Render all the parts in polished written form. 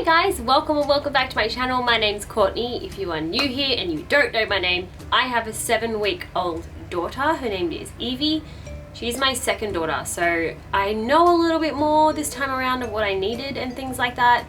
Hi guys, welcome or welcome back to my channel. My name's Courtney. If you are new here and you don't know my name, I have a 7-week-old daughter. Her name is Evie. She's my second daughter, so I know a little bit more this time around of what I needed and things like that,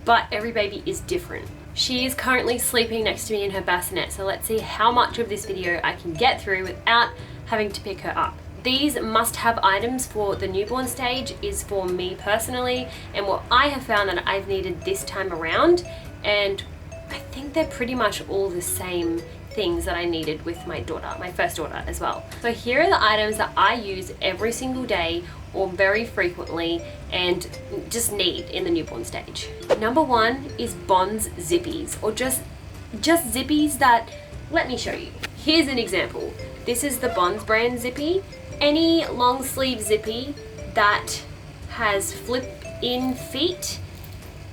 but every baby is different. She is currently sleeping next to me in her bassinet, so let's see how much of this video I can get through without having to pick her up. These must-have items for the newborn stage is for me personally, and what I have found that I've needed this time around, and I think they're pretty much all the same things that I needed with my daughter, my first daughter as well. So here are the items that I use every single day or very frequently and just need in the newborn stage. Number one is Bond's Zippys, or just Zippys that, let me show you. Here's an example. This is the Bonds brand Zippy. Any long sleeve zippy that has flip in feet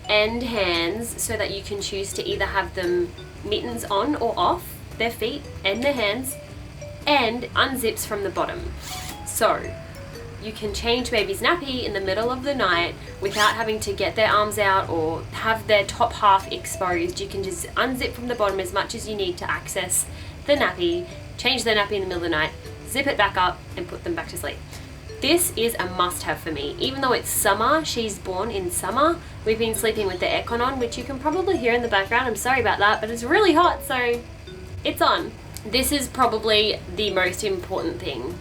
and hands so that you can choose to either have them mittens on or off their feet and their hands, and unzips from the bottom. So you can change baby's nappy in the middle of the night without having to get their arms out or have their top half exposed. You can just unzip from the bottom as much as you need to access the nappy, change the nappy in the middle of the night, zip it back up and put them back to sleep. This is a must-have for me. Even though it's summer, she's born in summer, we've been sleeping with the aircon on, which you can probably hear in the background. I'm sorry about that, but it's really hot, so it's on. This is probably the most important thing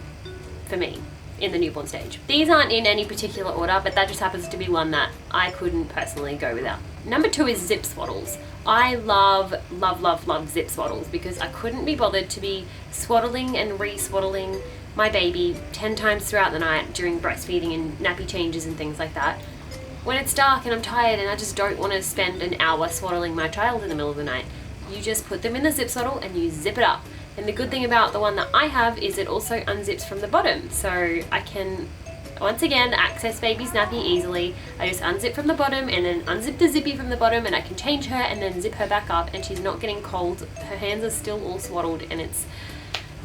for me in the newborn stage. These aren't in any particular order, but that just happens to be one that I couldn't personally go without. Number two is zip swaddles. I love zip swaddles because I couldn't be bothered to be swaddling and re-swaddling my baby 10 times throughout the night during breastfeeding and nappy changes and things like that. When it's dark and I'm tired and I just don't want to spend an hour swaddling my child in the middle of the night, you just put them in the zip swaddle and you zip it up. And the good thing about the one that I have is it also unzips from the bottom, so I can once again access baby's nappy easily. I just unzip from the bottom and then unzip the zippy from the bottom, and I can change her and then zip her back up, and she's not getting cold. Her hands are still all swaddled, and it's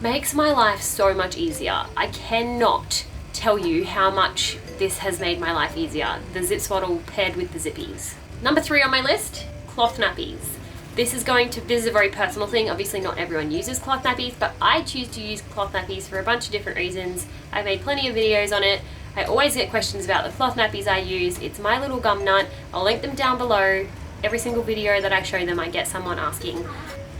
makes my life so much easier. I cannot tell you how much this has made my life easier, the zip swaddle paired with the zippies. Number three on my list, cloth nappies. This is a very personal thing. Obviously not everyone uses cloth nappies, but I choose to use cloth nappies for a bunch of different reasons. I've made plenty of videos on it. I always get questions about the cloth nappies I use. It's my Little Gumnut. I'll link them down below. Every single video that I show them, I get someone asking.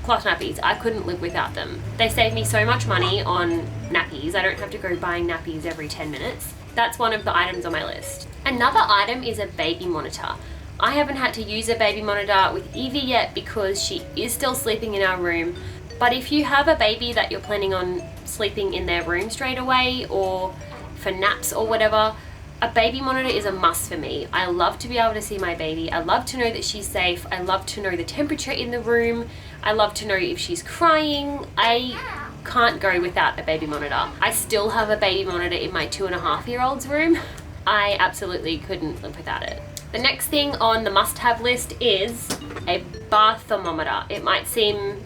Cloth nappies, I couldn't live without them. They save me so much money on nappies. I don't have to go buying nappies every 10 minutes. That's one of the items on my list. Another item is a baby monitor. I haven't had to use a baby monitor with Evie yet because she is still sleeping in our room. But if you have a baby that you're planning on sleeping in their room straight away or for naps or whatever, a baby monitor is a must for me. I love to be able to see my baby. I love to know that she's safe. I love to know the temperature in the room. I love to know if she's crying. I can't go without a baby monitor. I still have a baby monitor in my 2.5-year-old's room. I absolutely couldn't live without it. The next thing on the must-have list is a bath thermometer. It might seem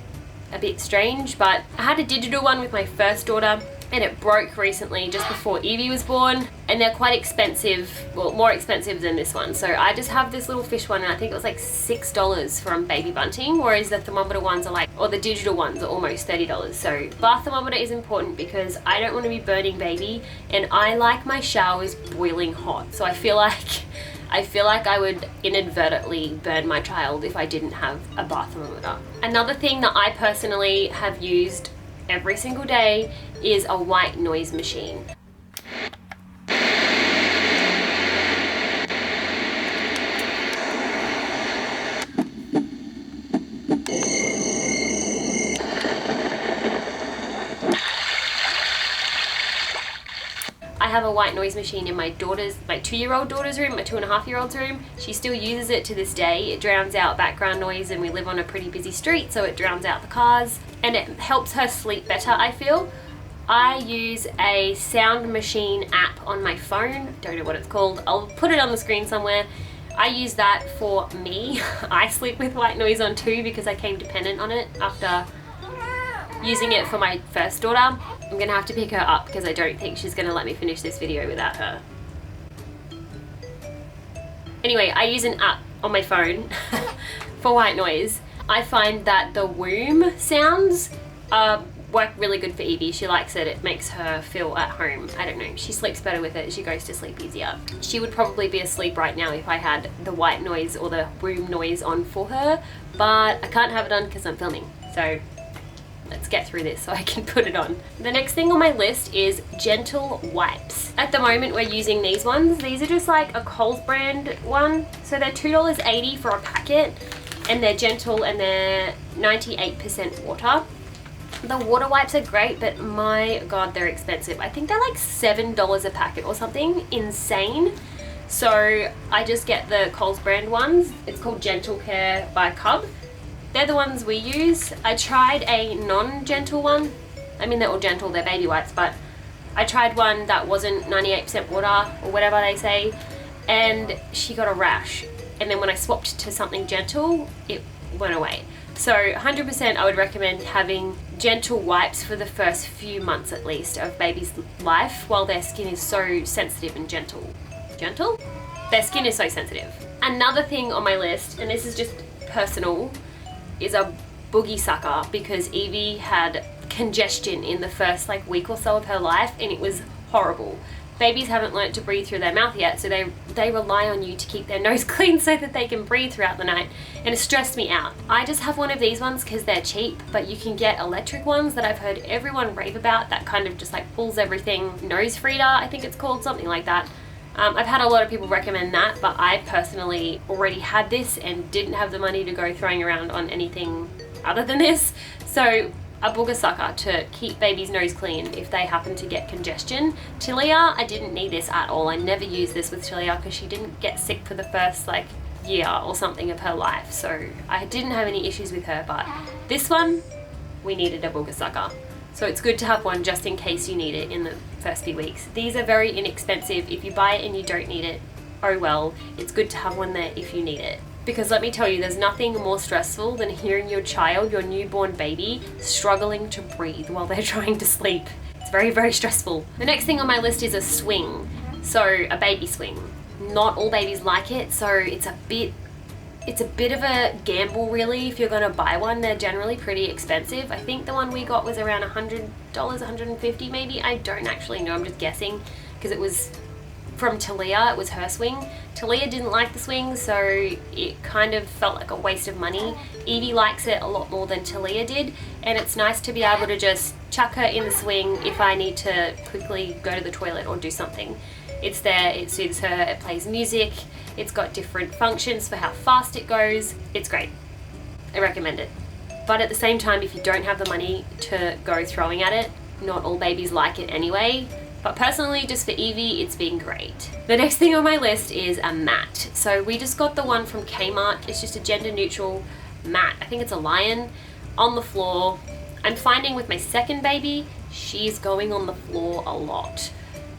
a bit strange, but I had a digital one with my first daughter and it broke recently just before Evie was born, and they're quite expensive, well, more expensive than this one. So I just have this little fish one, and I think it was like $6 from Baby Bunting, whereas the thermometer ones are like, or the digital ones are almost $30. So bath thermometer is important because I don't want to be burning baby, and I like my showers boiling hot. So I feel like I would inadvertently burn my child if I didn't have a bath thermometer. Another thing that I personally have used every single day is a white noise machine. I have a white noise machine in my 2-year-old daughter's room, my 2.5-year-old's room. She still uses it to this day. It drowns out background noise, and we live on a pretty busy street, so it drowns out the cars, and it helps her sleep better, I feel. I use a sound machine app on my phone. Don't know what it's called. I'll put it on the screen somewhere. I use that for me. I sleep with white noise on too because I came dependent on it after using it for my first daughter. I'm gonna have to pick her up because I don't think she's gonna let me finish this video without her. Anyway, I use an app on my phone for white noise. I find that the womb sounds work really good for Evie. She likes it. It makes her feel at home. I don't know. She sleeps better with it. She goes to sleep easier. She would probably be asleep right now if I had the white noise or the womb noise on for her, but I can't have it on because I'm filming. So let's get through this so I can put it on. The next thing on my list is gentle wipes. At the moment we're using these ones. These are just like a Coles brand one. So they're $2.80 for a packet, and they're gentle and they're 98% water. The water wipes are great, but my god, they're expensive. I think they're like $7 a packet or something insane. So I just get the Coles brand ones. It's called Gentle Care by Cub. They're the ones we use. I tried a non-gentle one. I mean, they're all gentle, they're baby wipes, but I tried one that wasn't 98% water or whatever they say, and she got a rash. And then when I swapped to something gentle, it went away. So 100% I would recommend having gentle wipes for the first few months at least of baby's life while their skin is so sensitive and gentle. Gentle? Their skin is so sensitive. Another thing on my list, and this is just personal, is a boogie sucker, because Evie had congestion in the first like week or so of her life, and it was horrible. Babies haven't learnt to breathe through their mouth yet, so they rely on you to keep their nose clean so that they can breathe throughout the night, and it stressed me out. I just have one of these ones because they're cheap, but you can get electric ones that I've heard everyone rave about that kind of just like pulls everything. Nose Frida, I think it's called, something like that. I've had a lot of people recommend that, but I personally already had this and didn't have the money to go throwing around on anything other than this. So a booger sucker to keep baby's nose clean if they happen to get congestion. Talia, I didn't need this at all. I never used this with Talia because she didn't get sick for the first like year or something of her life. So I didn't have any issues with her, but this one, we needed a booger sucker. So it's good to have one just in case you need it in the first few weeks. These are very inexpensive. If you buy it and you don't need it, oh well, it's good to have one there if you need it. Because let me tell you, there's nothing more stressful than hearing your child, your newborn baby, struggling to breathe while they're trying to sleep. It's very, very stressful. The next thing on my list is a swing. So a baby swing. Not all babies like it, so it's a bit of a gamble really if you're gonna buy one. They're generally pretty expensive. I think the one we got was around $100, $150 maybe. I don't actually know, I'm just guessing because it was from Talia, it was her swing. Talia didn't like the swing, so it kind of felt like a waste of money. Evie likes it a lot more than Talia did, and it's nice to be able to just chuck her in the swing if I need to quickly go to the toilet or do something. It's there, it soothes her, it plays music, it's got different functions for how fast it goes. It's great. I recommend it. But at the same time, if you don't have the money to go throwing at it, not all babies like it anyway. But personally, just for Evie, it's been great. The next thing on my list is a mat. So we just got the one from Kmart. It's just a gender neutral mat. I think it's a lion on the floor. I'm finding with my second baby, she's going on the floor a lot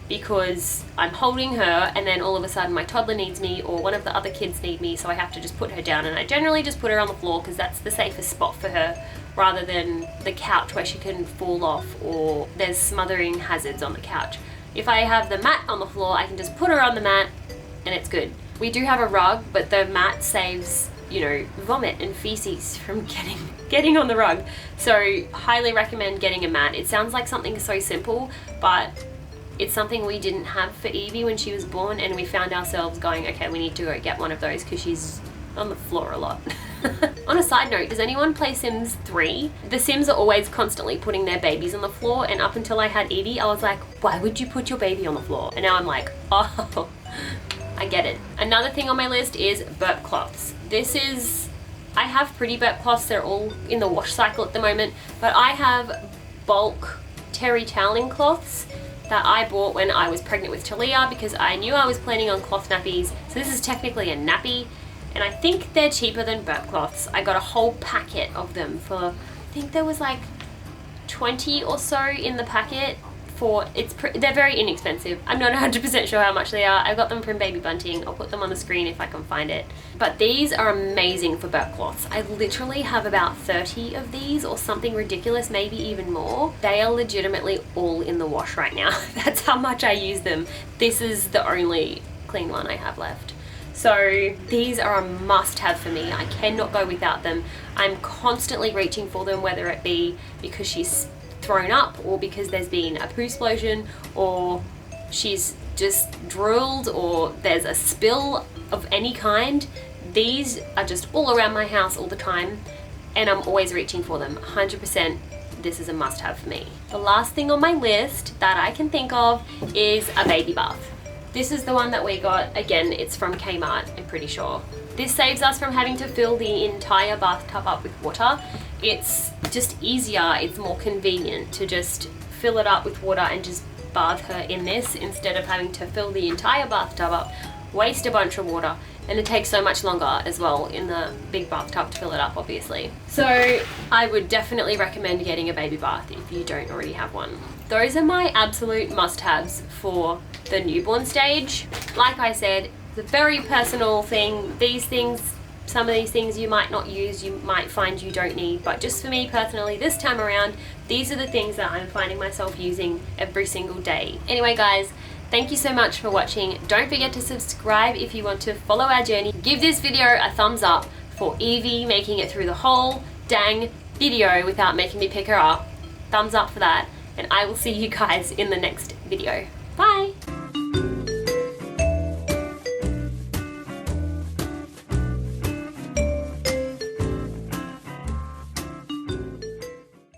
because I'm holding her and then all of a sudden my toddler needs me or one of the other kids need me, so I have to just put her down, and I generally just put her on the floor because that's the safest spot for her rather than the couch where she can fall off or there's smothering hazards on the couch. If I have the mat on the floor, I can just put her on the mat and it's good. We do have a rug, but the mat saves, you know, vomit and feces from getting on the rug. So highly recommend getting a mat. It sounds like something so simple, but it's something we didn't have for Evie when she was born, and we found ourselves going, okay, we need to go get one of those because she's on the floor a lot. On a side note, does anyone play Sims 3? The Sims are always constantly putting their babies on the floor, and up until I had Evie, I was like, why would you put your baby on the floor? And now I'm like, oh, I get it. Another thing on my list is burp cloths. I have pretty burp cloths, they're all in the wash cycle at the moment, but I have bulk terry toweling cloths that I bought when I was pregnant with Talia because I knew I was planning on cloth nappies. So this is technically a nappy, and I think they're cheaper than burp cloths. I got a whole packet of them for, I think there was like 20 or so in the packet. They're very inexpensive. I'm not 100% sure how much they are. I got them from Baby Bunting. I'll put them on the screen if I can find it. But these are amazing for burp cloths. I literally have about 30 of these or something ridiculous, maybe even more. They are legitimately all in the wash right now. That's how much I use them. This is the only clean one I have left. So these are a must-have for me. I cannot go without them. I'm constantly reaching for them, whether it be because she's thrown up or because there's been a poo explosion or she's just drooled or there's a spill of any kind. These are just all around my house all the time and I'm always reaching for them. 100%, this is a must-have for me. The last thing on my list that I can think of is a baby bath. This is the one that we got. Again, it's from Kmart, I'm pretty sure. This saves us from having to fill the entire bathtub up with water. It's just easier, it's more convenient to just fill it up with water and just bath her in this instead of having to fill the entire bathtub up, waste a bunch of water, and it takes so much longer as well in the big bathtub to fill it up, obviously. So I would definitely recommend getting a baby bath if you don't already have one. Those are my absolute must-haves for the newborn stage. Like I said, it's a very personal thing. These things, some of these things you might not use, you might find you don't need, but just for me personally, this time around, these are the things that I'm finding myself using every single day. Anyway guys, thank you so much for watching. Don't forget to subscribe if you want to follow our journey. Give this video a thumbs up for Evie making it through the whole dang video without making me pick her up. Thumbs up for that, and I will see you guys in the next video. Bye!